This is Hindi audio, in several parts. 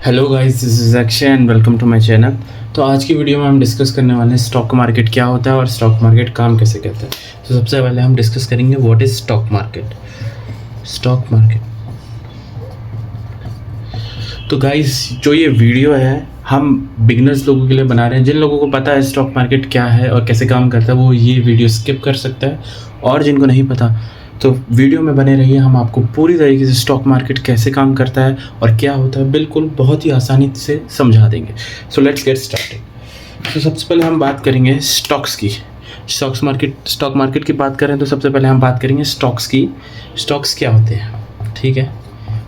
Hello guys, this is Akshay and welcome to my channel. तो आज की वीडियो में हम डिस्कस करने वाले हैं स्टॉक मार्केट क्या होता है और स्टॉक मार्केट काम कैसे करता है। तो सबसे पहले हम डिस्कस करेंगे what is stock market. Stock market, तो गाइस जो ये वीडियो है हम बिगिनर्स लोगों के लिए बना रहे हैं। जिन लोगों को पता है स्टॉक मार्केट क्या है और कैसे काम करता है वो ये वीडियो स्किप कर सकता है, और जिनको नहीं पता तो वीडियो में बने रहिए। हम आपको पूरी तरीके से स्टॉक मार्केट कैसे काम करता है और क्या होता है बिल्कुल बहुत ही आसानी से समझा देंगे। So let's get started. तो सबसे पहले हम बात करेंगे स्टॉक्स की। स्टॉक मार्केट की बात करें तो सबसे पहले हम बात करेंगे स्टॉक्स की। स्टॉक्स क्या होते हैं, ठीक है,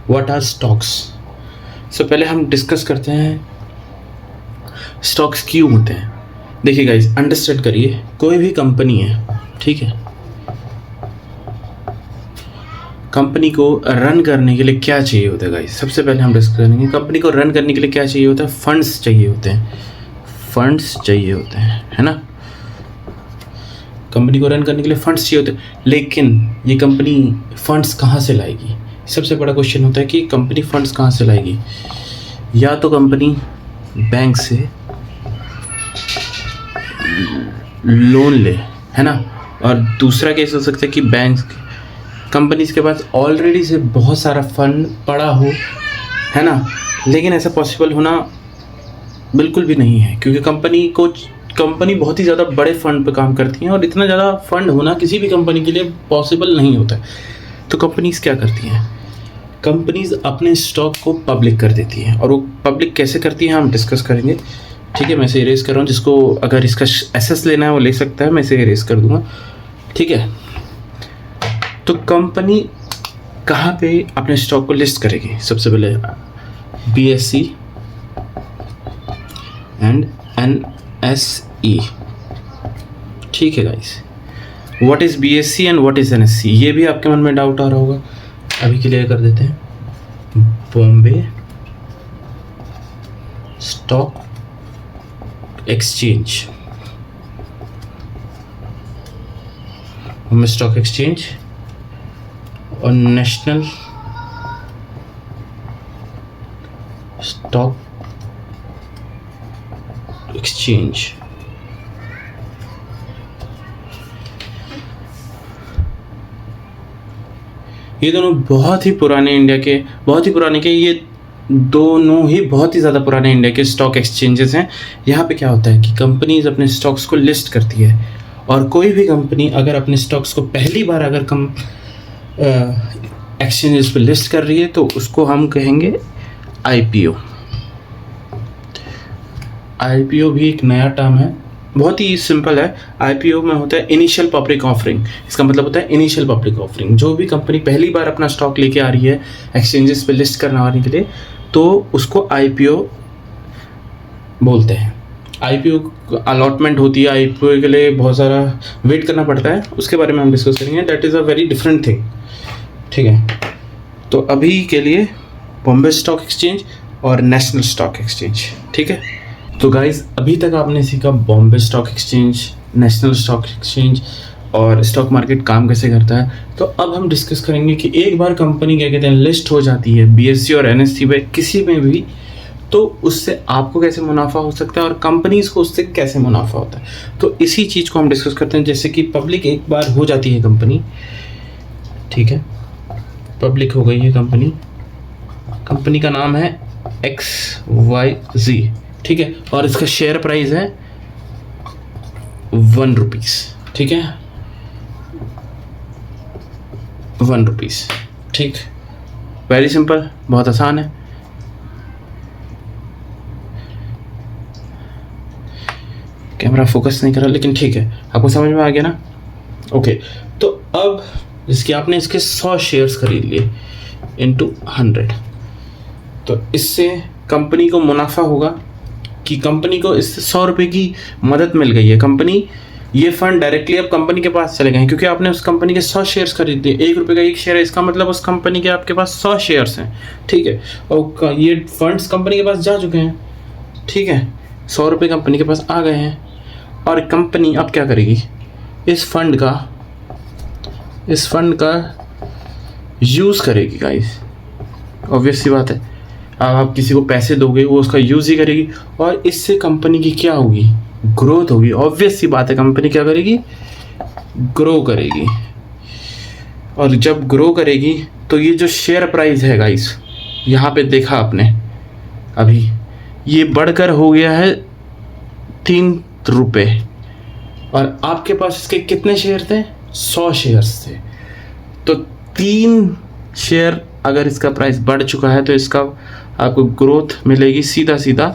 व्हाट आर स्टॉक्स। सो पहले हम डिस्कस करते हैं स्टॉक्स क्यों होते हैं। देखिए गाइस, अंडरस्टैंड करिए, कोई भी कंपनी है, ठीक है, कंपनी को रन करने के लिए क्या चाहिए होता है गाइस। सबसे पहले हम डिस्कस करेंगे कंपनी को रन करने के लिए क्या चाहिए होता है। फंड्स चाहिए होते हैं, फंड्स चाहिए होते हैं, है ना। कंपनी को रन करने के लिए फंड्स चाहिए होते हैं, लेकिन ये कंपनी फंड्स कहाँ से लाएगी। सबसे बड़ा क्वेश्चन होता है कि कंपनी फंड्स कहाँ से लाएगी। या तो कंपनी बैंक से लोन ले, है ना, और दूसरा केस हो सकता है कि बैंक कंपनीज के पास ऑलरेडी से बहुत सारा फंड पड़ा हो, है ना। लेकिन ऐसा पॉसिबल होना बिल्कुल भी नहीं है, क्योंकि कंपनी बहुत ही ज़्यादा बड़े फंड पे काम करती हैं और इतना ज़्यादा फंड होना किसी भी कंपनी के लिए पॉसिबल नहीं होता है। तो कंपनीज क्या करती हैं, कंपनीज अपने स्टॉक को पब्लिक कर देती हैं, और वो पब्लिक कैसे करती हैं हम डिस्कस करेंगे, ठीक है। मैं इसे इरेज कर रहा हूँ, जिसको अगर इसका एसेस लेना है वो ले सकता है, मैं इसे इरेज कर दूँगा, ठीक है। तो कंपनी कहाँ पे अपने स्टॉक को लिस्ट करेगी। सबसे पहले BSE एंड NSE, ठीक है guys. What is BSE and what is NSE, ये भी आपके मन में डाउट आ रहा होगा, अभी क्लियर कर देते हैं। Bombay stock exchange, Bombay stock exchange और नेशनल स्टॉक एक्सचेंज। ये दोनों बहुत ही पुराने इंडिया के, ये दोनों ही बहुत ही ज़्यादा पुराने इंडिया के स्टॉक एक्सचेंजेस हैं। यहाँ पे क्या होता है कि कंपनीज अपने स्टॉक्स को लिस्ट करती है, और कोई भी कंपनी अगर अपने स्टॉक्स को पहली बार अगर एक्सचेंजेस पे लिस्ट कर रही है तो उसको हम कहेंगे IPO। IPO भी एक नया टर्म है, बहुत ही सिंपल है। IPO में होता है इनिशियल पब्लिक ऑफरिंग। इसका मतलब होता है इनिशियल पब्लिक ऑफरिंग। जो भी कंपनी पहली बार अपना स्टॉक लेके आ रही है एक्सचेंजेस पे लिस्ट करने के लिए, तो उसको IPO बोलते हैं। IPO अलॉटमेंट होती है, IPO के लिए बहुत सारा वेट करना पड़ता है, उसके बारे में हम डिस्कस करेंगे। That is a very different thing, ठीक है। तो अभी के लिए बॉम्बे स्टॉक एक्सचेंज और नेशनल स्टॉक एक्सचेंज, ठीक है। तो गाइज अभी तक आपने सीखा Bombay stock exchange, national stock exchange और स्टॉक मार्केट काम कैसे करता है। तो अब हम डिस्कस करेंगे कि एक बार कंपनी क्या कहते हैं लिस्ट हो जाती है BSE और NSE पे किसी में भी, तो उससे आपको कैसे मुनाफा हो सकता है और कंपनीज को उससे कैसे मुनाफा होता है। तो इसी चीज़ को हम डिस्कस करते हैं। जैसे कि पब्लिक एक बार हो जाती है कंपनी, ठीक है, पब्लिक हो गई है कंपनी का नाम है XYZ, ठीक है, और इसका शेयर प्राइस है 1 रुपीज़, ठीक है, 1 रुपीज़, ठीक। वेरी सिंपल, बहुत आसान है। कैमरा फोकस नहीं कर रहा, लेकिन ठीक है, आपको समझ में आ गया ना। ओके, तो अब जिसकी आपने इसके 100 शेयर्स खरीद लिए इंटू 100, तो इससे कंपनी को मुनाफा होगा कि कंपनी को इससे 100 रुपये की मदद मिल गई है। कंपनी ये फंड डायरेक्टली अब कंपनी के पास चले गए हैं, क्योंकि आपने उस कंपनी के 100 शेयर्स खरीद लिए। 1 रुपये का 1 शेयर है, इसका मतलब उस कंपनी के आपके पास 100 शेयर्स हैं, ठीक है, और ये फंड्स कंपनी के पास जा चुके हैं, ठीक है। 100 रुपये कंपनी के पास आ गए हैं, और कंपनी अब क्या करेगी, इस फंड का यूज़ करेगी गाइस, ऑब्वियस सी बात है। आप किसी को पैसे दोगे, वो उसका यूज़ ही करेगी, और इससे कंपनी की क्या होगी, ग्रोथ होगी। ऑब्वियस सी बात है, कंपनी क्या करेगी, ग्रो करेगी। और जब ग्रो करेगी तो ये जो शेयर प्राइस है गाइस, यहाँ पे देखा आपने अभी, ये बढ़कर हो गया है 3 रुपये, और आपके पास इसके कितने शेयर थे, 100 शेयर्स थे। तो 3 शेयर अगर इसका प्राइस बढ़ चुका है तो इसका आपको ग्रोथ मिलेगी सीधा सीधा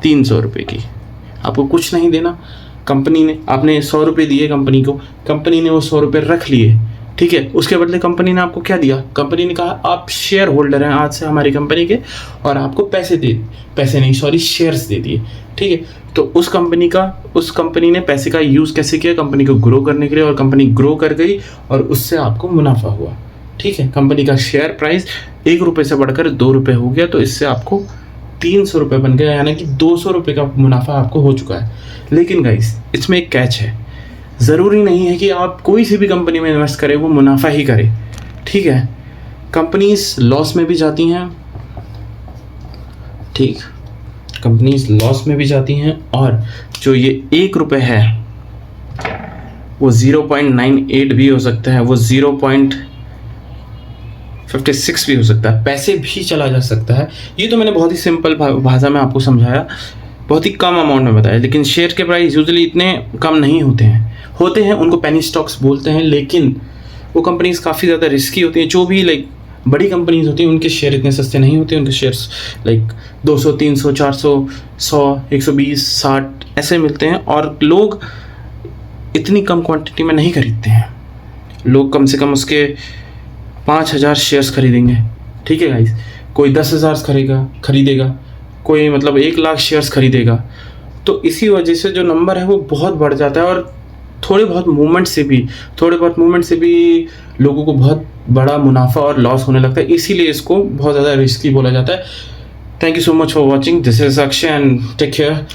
300 रुपये की। आपको कुछ नहीं देना, कंपनी ने, आपने 100 रुपये दिए कंपनी को, कंपनी ने वो 100 रुपये रख लिए, ठीक है। उसके बदले कंपनी ने आपको क्या दिया, कंपनी ने कहा आप शेयर होल्डर हैं आज से हमारी कंपनी के, और आपको शेयर्स दे दिए, ठीक है। तो उस कंपनी ने पैसे का यूज़ कैसे किया, कंपनी को ग्रो करने के लिए, और कंपनी ग्रो कर गई और उससे आपको मुनाफा हुआ, ठीक है। कंपनी का शेयर प्राइस 1 रुपये से बढ़कर 2 रुपये हो गया, तो इससे आपको 300 रुपये बन गया, यानी कि 200 रुपये का मुनाफा आपको हो चुका है। लेकिन गाइस इसमें एक कैच है, ज़रूरी नहीं है कि आप कोई सी भी कंपनी में इन्वेस्ट करें वो मुनाफा ही करे, ठीक है। कंपनीज लॉस में भी जाती हैं, ठीक, कंपनीज लॉस में भी जाती हैं, और जो ये 1 रुपये है वो 0.98 भी हो सकता है, वो 0.56 भी हो सकता है, पैसे भी चला जा सकता है। ये तो मैंने बहुत ही सिंपल भाषा में आपको समझाया, बहुत ही कम अमाउंट में बताया। लेकिन शेयर के प्राइस यूजुअली इतने कम नहीं होते हैं, उनको पेनी स्टॉक्स बोलते हैं, लेकिन वो कंपनीज काफ़ी ज़्यादा रिस्की होती हैं। जो भी लाइक बड़ी कंपनीज होती हैं उनके शेयर इतने सस्ते नहीं होते, उनके शेयर्स लाइक 200, 300, 400, 100, 120, 60 ऐसे मिलते हैं, और लोग इतनी कम क्वांटिटी में नहीं खरीदते हैं। लोग कम से कम उसके 5000 शेयर्स खरीदेंगे, ठीक है गाइस। कोई 10,000 खरीदेगा, कोई मतलब 1 लाख शेयर्स खरीदेगा। तो इसी वजह से जो नंबर है वो बहुत बढ़ जाता है, और थोड़े बहुत मूवमेंट से भी लोगों को बहुत बड़ा मुनाफा और लॉस होने लगता है। इसीलिए इसको बहुत ज़्यादा रिस्की बोला जाता है। Thank you so much for watching, this is Akshay and take care.